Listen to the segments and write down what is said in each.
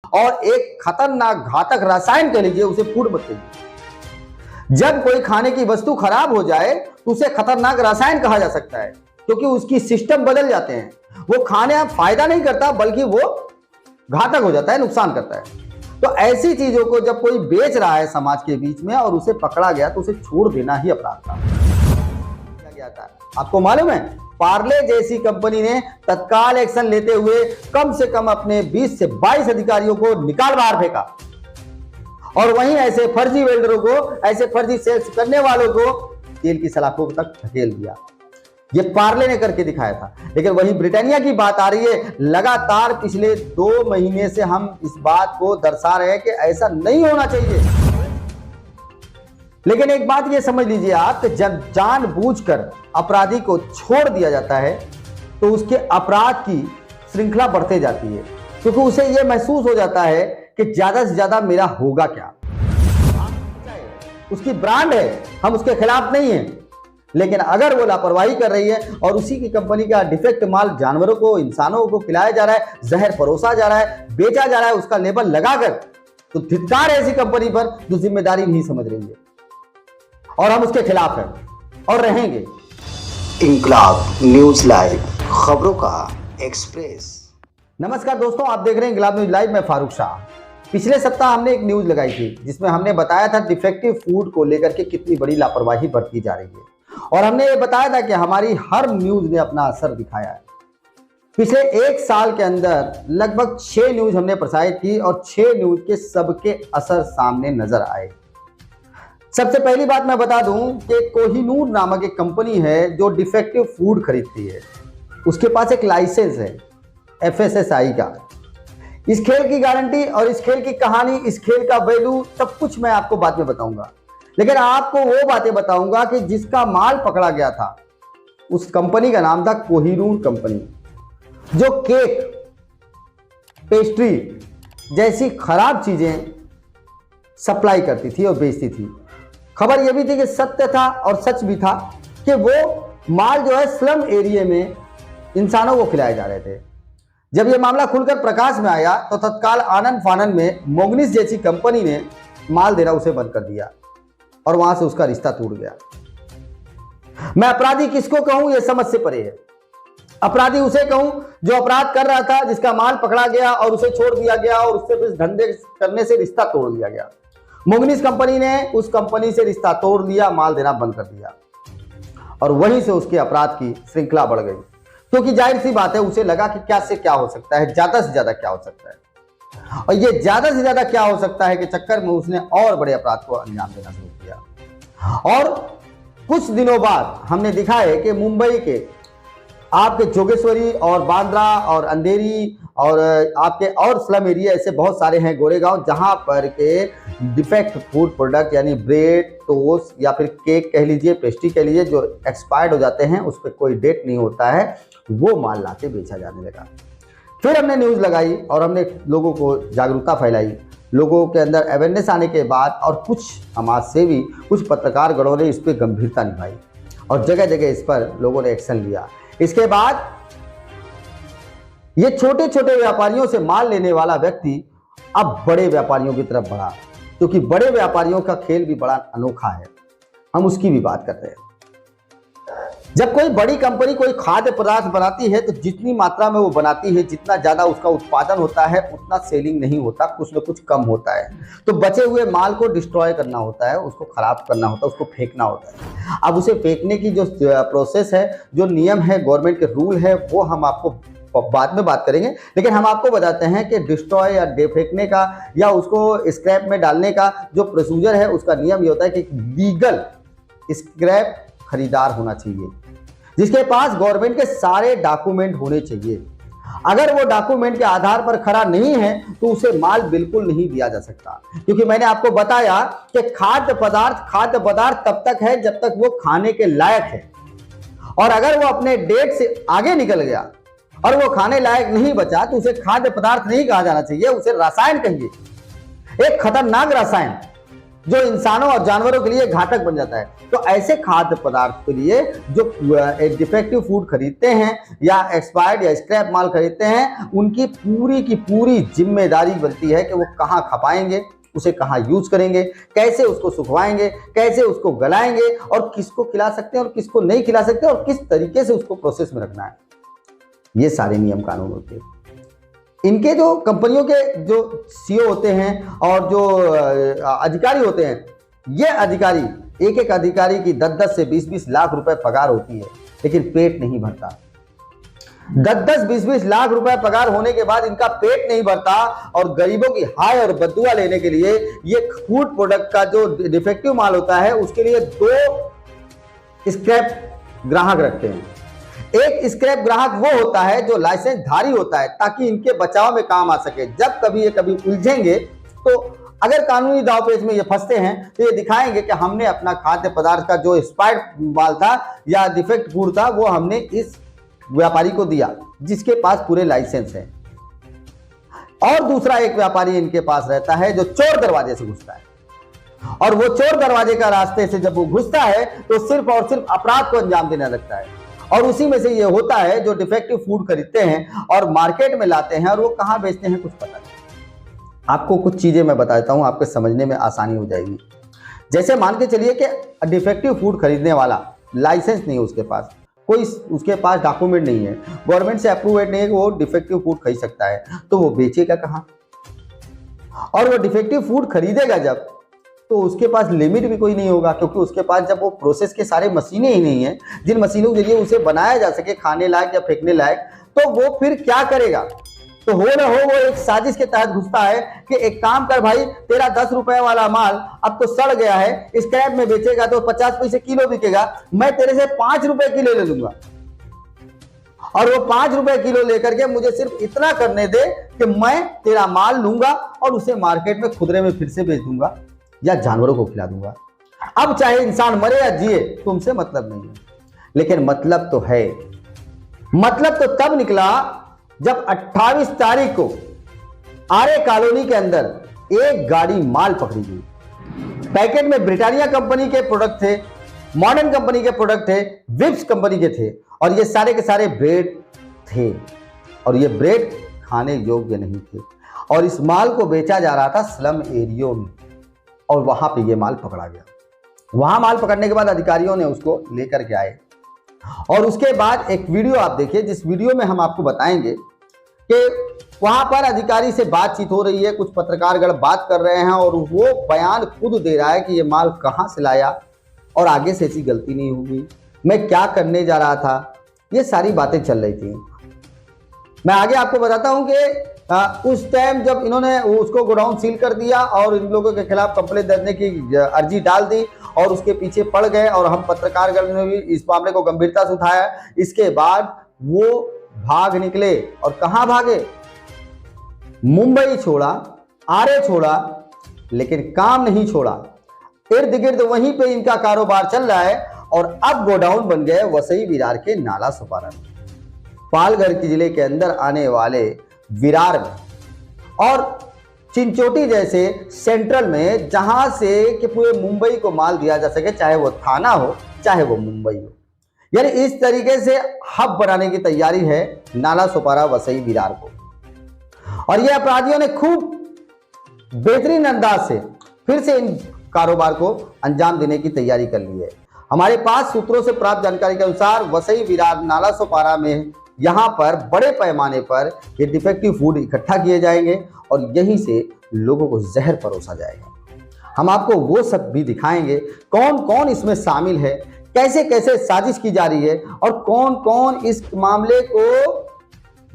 और एक खतरनाक घातक रसायन कह लीजिए, उसे फूड मत कहिए। जब कोई खाने की वस्तु खराब हो जाए तो उसे खतरनाक रसायन कहा जा सकता है, क्योंकि उसकी सिस्टम बदल जाते हैं। वो खाने में फायदा नहीं करता बल्कि वो घातक हो जाता है, नुकसान करता है। तो ऐसी चीजों को जब कोई बेच रहा है समाज के बीच में और उसे पकड़ा गया तो उसे छोड़ देना ही अपराध था। क्या गया था आपको मालूम है? पार्ले जैसी कंपनी ने तत्काल एक्शन लेते हुए कम से कम अपने 20 से 22 अधिकारियों को निकाल बाहर फेंका, और वहीं ऐसे फर्जी वेल्डरों को, ऐसे फर्जी सेल्स करने वालों को जेल की सलाखों तक धकेल दिया। ये पार्ले ने करके दिखाया था। लेकिन वहीं ब्रिटानिया की बात आ रही है। लगातार पिछले 2 महीने से हम इस बात को दर्शा रहे हैं कि ऐसा नहीं होना चाहिए। लेकिन एक बात ये समझ लीजिए आप कि जब जानबूझकर अपराधी को छोड़ दिया जाता है तो उसके अपराध की श्रृंखला बढ़ते जाती है, क्योंकि उसे यह महसूस हो जाता है कि ज्यादा से ज्यादा मेरा होगा क्या। उसकी ब्रांड है, हम उसके खिलाफ नहीं हैं, लेकिन अगर वो लापरवाही कर रही है और उसी की कंपनी का डिफेक्ट माल जानवरों को, इंसानों को खिलाया जा रहा है, जहर परोसा जा रहा है, बेचा जा रहा है, उसका लेबल लगाकर, तो धिक्कार ऐसी कंपनी पर जो जिम्मेदारी नहीं समझ रही है। और हम उसके खिलाफ हैं और रहेंगे। इंकलाब न्यूज लाइव, खबरों का एक्सप्रेस। नमस्कार दोस्तों, आप देख रहे हैं इंकलाब न्यूज लाइव। मैं फारूक शाह। पिछले सप्ताह हमने एक न्यूज लगाई थी जिसमें हमने बताया था डिफेक्टिव फूड को लेकर के कितनी बड़ी लापरवाही बरती जा रही है, और हमने ये बताया था कि हमारी हर न्यूज ने अपना असर दिखाया है। पिछले 1 साल के अंदर लगभग 6 न्यूज हमने प्रसारित की और 6 न्यूज के सबके असर सामने नजर आए। सबसे पहली बात मैं बता दूं कि कोहिनूर नामक एक कंपनी है जो डिफेक्टिव फूड खरीदती है। उसके पास एक लाइसेंस है FSSAI का। इस खेल की गारंटी और इस खेल की कहानी, इस खेल का वैल्यू, सब कुछ मैं आपको बाद में बताऊंगा। लेकिन आपको वो बातें बताऊंगा कि जिसका माल पकड़ा गया था उस कंपनी का नाम था कोहिनूर कंपनी, जो केक, पेस्ट्री जैसी खराब चीजें सप्लाई करती थी और बेचती थी। खबर यह भी थी कि सत्य था और सच भी था कि वो माल जो है स्लम एरिया में इंसानों को खिलाए जा रहे थे। जब यह मामला खुलकर प्रकाश में आया तो तत्काल आनन फानन में मोगनिस जैसी कंपनी ने माल देना उसे बंद कर दिया और वहां से उसका रिश्ता टूट गया। मैं अपराधी किसको कहूं यह समझ से परे है। अपराधी उसे कहूं जो अपराध कर रहा था, जिसका माल पकड़ा गया और उसे छोड़ दिया गया और उससे फिर धंधे करने से रिश्ता तोड़ दिया गया। मोगनिस कंपनी ने उस कंपनी से रिश्ता तोड़ दिया, माल देना बंद कर दिया, और वहीं से उसके अपराध की श्रृंखला बढ़ गई। क्योंकि जाहिर सी बात है, उसे लगा कि क्या से क्या हो सकता है, ज्यादा से ज्यादा क्या हो सकता है, और ये ज्यादा से ज्यादा क्या हो सकता है के चक्कर में उसने और बड़े अपराध को अंजाम देना शुरू किया। और कुछ दिनों बाद हमने दिखा है कि मुंबई के आपके जोगेश्वरी और बांद्रा और अंधेरी और आपके और स्लम एरिया ऐसे बहुत सारे हैं, गोरेगांव, जहां पर के डिफेक्ट फूड प्रोडक्ट यानी ब्रेड, टोस्ट या फिर केक कह लीजिए, पेस्ट्री कह लीजिए, जो एक्सपायर्ड हो जाते हैं, उस पर कोई डेट नहीं होता है, वो माल लाके बेचा जाने लगा। फिर हमने न्यूज़ लगाई और हमने लोगों को जागरूकता फैलाई। लोगों के अंदर अवेयरनेस आने के बाद और कुछ समाज सेवी, कुछ पत्रकार गणों ने इस पर गंभीरता निभाई और जगह जगह इस पर लोगों ने एक्शन लिया। इसके बाद ये छोटे छोटे व्यापारियों से माल लेने वाला व्यक्ति अब बड़े व्यापारियों की तरफ बढ़ा, क्योंकि बड़े व्यापारियों का खेल भी बड़ा अनोखा है। हम उसकी भी बात करते हैं। जब कोई बड़ी कंपनी कोई खाद्य पदार्थ बनाती है तो जितनी मात्रा में वो बनाती है, जितना ज्यादा उसका उत्पादन होता है, उतना सेलिंग नहीं होता, कुछ न कुछ कम होता है। तो बचे हुए माल को डिस्ट्रॉय करना होता है, उसको खराब करना होता है, उसको फेंकना होता है। अब उसे फेंकने की जो प्रोसेस है, जो नियम है, गवर्नमेंट के रूल है, वो हम आपको बाद में बात करेंगे। लेकिन हम आपको बताते हैं कि डिस्ट्रॉय या फेंकने का या उसको स्क्रैप में डालने का जो प्रोसीजर है, उसका नियम ये होता है कि लीगल स्क्रैप खरीदार होना चाहिए, जिसके पास गवर्नमेंट के सारे डॉक्यूमेंट होने चाहिए। अगर वो डॉक्यूमेंट के आधार पर खड़ा नहीं है तो उसे माल बिल्कुल नहीं दिया जा सकता। क्योंकि मैंने आपको बताया कि खाद्य पदार्थ तब तक है जब तक वो खाने के लायक है, और अगर वो अपने डेट से आगे निकल गया और वो खाने लायक नहीं बचा तो उसे खाद्य पदार्थ नहीं कहा जाना चाहिए, उसे रसायन कहिए। एक खतरनाक रसायन जो इंसानों और जानवरों के लिए घातक बन जाता है। तो ऐसे खाद्य पदार्थ के लिए जो डिफेक्टिव फूड खरीदते हैं या एक्सपायर्ड या स्क्रैप माल खरीदते हैं, उनकी पूरी की पूरी जिम्मेदारी बनती है कि वो कहाँ खपाएंगे, उसे कहाँ यूज करेंगे, कैसे उसको सुखवाएंगे, कैसे उसको गलाएंगे और किसको खिला सकते हैं और किसको नहीं खिला सकते और किस तरीके से उसको प्रोसेस में रखना है। ये सारे नियम कानून होते हैं। इनके जो कंपनियों के जो सीईओ होते हैं और जो अधिकारी होते हैं, ये अधिकारी एक एक अधिकारी की 10-10 से 20-20 लाख रुपए पगार होती है, लेकिन पेट नहीं भरता। 10-10, 20-20 लाख रुपए पगार होने के बाद इनका पेट नहीं भरता और गरीबों की हाय और बददुआ लेने के लिए ये फूड प्रोडक्ट का जो डिफेक्टिव माल होता है उसके लिए 2 स्क्रैप ग्राहक रखते हैं। एक स्क्रैप ग्राहक वो होता है जो लाइसेंस धारी होता है, ताकि इनके बचाव में काम आ सके। जब कभी ये कभी उलझेंगे तो अगर कानूनी दांवपेच में ये फंसते हैं तो ये दिखाएंगे कि हमने अपना खाद्य पदार्थ का जो एक्सपायर्ड माल था या डिफेक्ट फूड था वो हमने इस व्यापारी को दिया जिसके पास पूरे लाइसेंस है। और दूसरा एक व्यापारी इनके पास रहता है जो चोर दरवाजे से घुसता है, और वो चोर दरवाजे का रास्ते से जब वो घुसता है तो सिर्फ और सिर्फ अपराध को अंजाम देने लगता है। और उसी में से ये होता है जो डिफेक्टिव फूड खरीदते हैं और मार्केट में लाते हैं और वो कहां बेचते हैं कुछ पता नहीं। आपको कुछ चीजें मैं बताता हूं, आपके समझने में आसानी हो जाएगी। जैसे मान के चलिए कि डिफेक्टिव फूड खरीदने वाला लाइसेंस नहीं है उसके पास, कोई उसके पास डॉक्यूमेंट नहीं है, गवर्नमेंट से अप्रूव्ड नहीं है कि वो डिफेक्टिव फूड खरीद सकता है, तो वो बेचेगा कहां? और वो डिफेक्टिव फूड खरीदेगा जब, तो उसके पास लिमिट भी कोई नहीं होगा, क्योंकि उसके पास जब वो प्रोसेस के सारे मशीनें ही नहीं है जिन मशीनों के जरिए उसे बनाया जा सके खाने लायक या फेंकने लायक, तो वो फिर क्या करेगा? तो हो ना हो वो एक साजिश के तहत घुसता है कि एक काम कर भाई, तेरा 10 रुपए वाला माल अब तो सड़ गया है, स्क्रैप में बेचेगा तो 50 पैसे किलो बिकेगा, मैं तेरे से 5 रुपए किलो ले लूंगा और वो 5 रुपए किलो लेकर के मुझे सिर्फ इतना करने दे कि मैं तेरा माल लूंगा और उसे मार्केट में खुदरे में फिर से बेच दूंगा या जानवरों को खिला दूंगा। अब चाहे इंसान मरे या जिए, तुमसे मतलब नहीं है, लेकिन मतलब तो है। मतलब तो तब निकला जब 28 तारीख को आर्य कॉलोनी के अंदर एक गाड़ी माल पकड़ी गई। पैकेट में ब्रिटानिया कंपनी के प्रोडक्ट थे, मॉडर्न कंपनी के प्रोडक्ट थे, विप्स कंपनी के थे, और ये सारे के सारे ब्रेड थे, और ये ब्रेड खाने योग्य नहीं थे, और इस माल को बेचा जा रहा था स्लम एरियो में, और वहां पे ये माल पकड़ा गया। वहां माल पकड़ने के बाद अधिकारियों ने उसको लेकर के आए, और उसके बाद एक वीडियो आप देखिए, जिस वीडियो में हम आपको बताएंगे कि वहां पर अधिकारी से बातचीत हो रही है, कुछ पत्रकारगण बात कर रहे हैं और वो बयान खुद दे रहा है कि ये माल कहां से लाया और आगे से ऐसी गलती नहीं होगी, मैं क्या करने जा रहा था, ये सारी बातें चल रही थी। मैं आगे आपको बताता हूं कि उस टाइम जब इन्होंने उसको गोडाउन सील कर दिया और इन लोगों के खिलाफ कंप्लेंट देने की अर्जी डाल दी और उसके पीछे पड़ गए, और हम पत्रकारगण ने भी इस मामले को गंभीरता से उठाया। इसके बाद वो भाग निकले, और कहां भागे? मुंबई छोड़ा, आरे छोड़ा, लेकिन काम नहीं छोड़ा। इर्द गिर्द वहीं पे इनका कारोबार चल रहा है, और अब गोडाउन बन गए वसई विरार के नाला सुपारा में, पालघर के जिले के अंदर आने वाले विरार में, और चिंचोटी जैसे सेंट्रल में, जहां से कि पूरे मुंबई को माल दिया जा सके, चाहे वो थाना हो चाहे वो मुंबई हो। यानी इस तरीके से हब बनाने की तैयारी है नाला सुपारा वसई विरार को, और ये अपराधियों ने खूब बेहतरीन अंदाज से फिर से इन कारोबार को अंजाम देने की तैयारी कर ली है। हमारे पास सूत्रों से प्राप्त जानकारी के अनुसार वसई विरार नाला सुपारा में यहाँ पर बड़े पैमाने पर ये डिफेक्टिव फूड इकट्ठा किए जाएंगे और यहीं से लोगों को जहर परोसा जाएगा। हम आपको वो सब भी दिखाएंगे, कौन कौन इसमें शामिल है, कैसे कैसे साजिश की जा रही है, और कौन कौन इस मामले को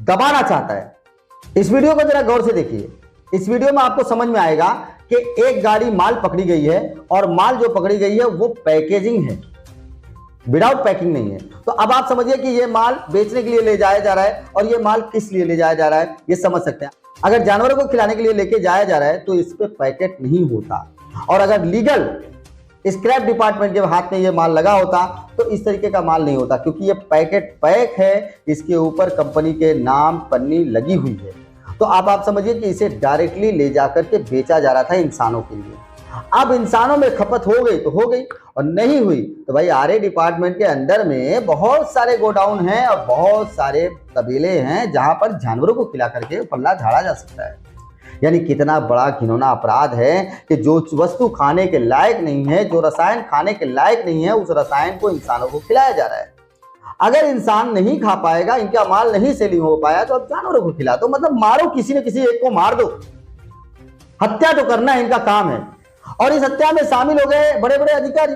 दबाना चाहता है। इस वीडियो को जरा गौर से देखिए। इस वीडियो में आपको समझ में आएगा कि एक गाड़ी माल पकड़ी गई है, और माल जो पकड़ी गई है वो पैकेजिंग है, विदाउट पैकिंग नहीं है। तो अब आप समझिए कि ये माल बेचने के लिए ले जाया जा रहा है, और ये माल किस लिए ले जाया जा रहा है ये समझ सकते हैं। अगर जानवरों को खिलाने के लिए लेके जाया जा रहा है तो इस पे पैकेट नहीं होता, और अगर लीगल स्क्रैप डिपार्टमेंट के हाथ में ये माल लगा होता तो इस तरीके का माल नहीं होता, क्योंकि ये पैकेट पैक है, इसके ऊपर कंपनी के नाम पन्नी लगी हुई है। तो आप समझिए कि इसे डायरेक्टली ले जाकर के बेचा जा रहा था इंसानों के लिए। अब इंसानों में खपत हो गई तो हो गई, और नहीं हुई तो भाई आरए डिपार्टमेंट के अंदर में बहुत सारे गोडाउन हैं और बहुत सारे तबेले हैं जहां पर जानवरों को खिला करके पल्ला झाड़ा जा सकता है। यानी कितना बड़ा घिनौना अपराध है कि जो वस्तु खाने के लायक नहीं है, जो रसायन खाने के लायक नहीं है, उस रसायन को इंसानों को खिलाया जा रहा है। अगर इंसान नहीं खा पाएगा, इनका माल नहीं सेलिंग हो पाया, तो अब जानवरों को खिला दो, मतलब मारो, किसी न किसी एक को मार दो। हत्या तो करना इनका काम है, और इस हत्या में शामिल हो गए बड़े बड़े अधिकारी।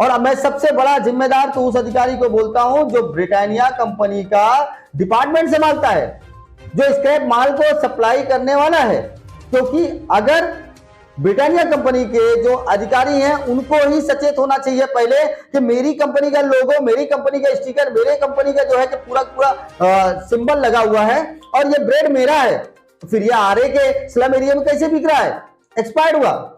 और अब मैं सबसे बड़ा जिम्मेदार तो उस अधिकारी को बोलता हूं जो ब्रिटानिया कंपनी का डिपार्टमेंट संभालता है, जो स्क्रैप माल को सप्लाई करने वाला है। क्योंकि अगर ब्रिटानिया कंपनी के जो अधिकारी हैं उनको ही सचेत होना चाहिए पहले कि मेरी कंपनी का लोगो, मेरी कंपनी का स्टिकर, मेरे कंपनी का जो है कि पूरा पूरा सिंबल लगा हुआ है और ये ब्रेड मेरा है, तो फिर ये आरए के स्लम एरिया में कैसे बिक रहा है? एक्सपायर्ड हुआ।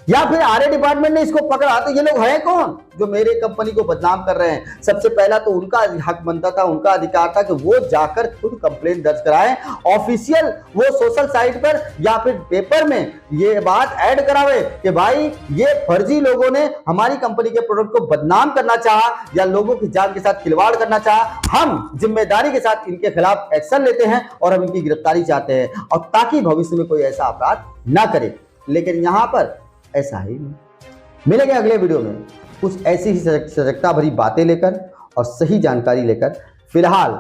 या फिर आरए डिपार्टमेंट ने इसको पकड़ा तो ये लोग हैं कौन जो मेरे कंपनी को बदनाम कर रहे हैं? सबसे पहला तो उनका हक बनता था, उनका अधिकार था कि वो जाकर खुद कंप्लेंट दर्ज कराएं, ऑफिशियल वो सोशल साइट पर या फिर पेपर में ये बात ऐड करावे कि भाई ये फर्जी लोगों ने हमारी कंपनी के प्रोडक्ट को बदनाम करना चाहा या लोगों की जान के साथ खिलवाड़ करना चाहा। हम जिम्मेदारी के साथ इनके खिलाफ एक्शन लेते हैं और हम इनकी गिरफ्तारी चाहते हैं, और ताकि भविष्य में कोई ऐसा अपराध ना करे। लेकिन यहां पर ऐसा ही नहीं। मिलेंगे अगले वीडियो में कुछ ऐसी ही सजगता भरी बातें लेकर और सही जानकारी लेकर। फिलहाल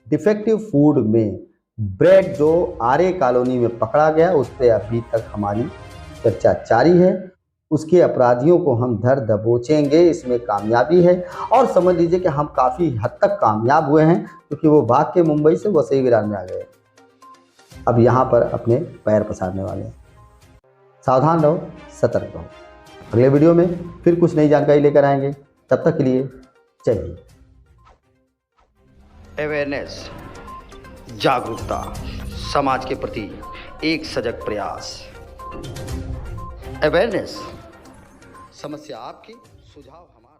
डिफेक्टिव फूड में ब्रेड जो आरए कॉलोनी में पकड़ा गया उस पर अभी तक हमारी चर्चा जारी है। उसके अपराधियों को हम धर दबोचेंगे, इसमें कामयाबी है, और समझ लीजिए कि हम काफ़ी हद तक कामयाब हुए हैं, क्योंकि वो भाग के मुंबई से वसई विरार में आ गए, अब यहाँ पर अपने पैर पसारने वाले हैं। सावधान रहो, सतर्क रहो। अगले वीडियो में फिर कुछ नई जानकारी लेकर आएंगे, तब तक के लिए जय हिंद। अवेयरनेस, जागरूकता, समाज के प्रति एक सजग प्रयास। अवेयरनेस, समस्या आपकी, सुझाव हमारा।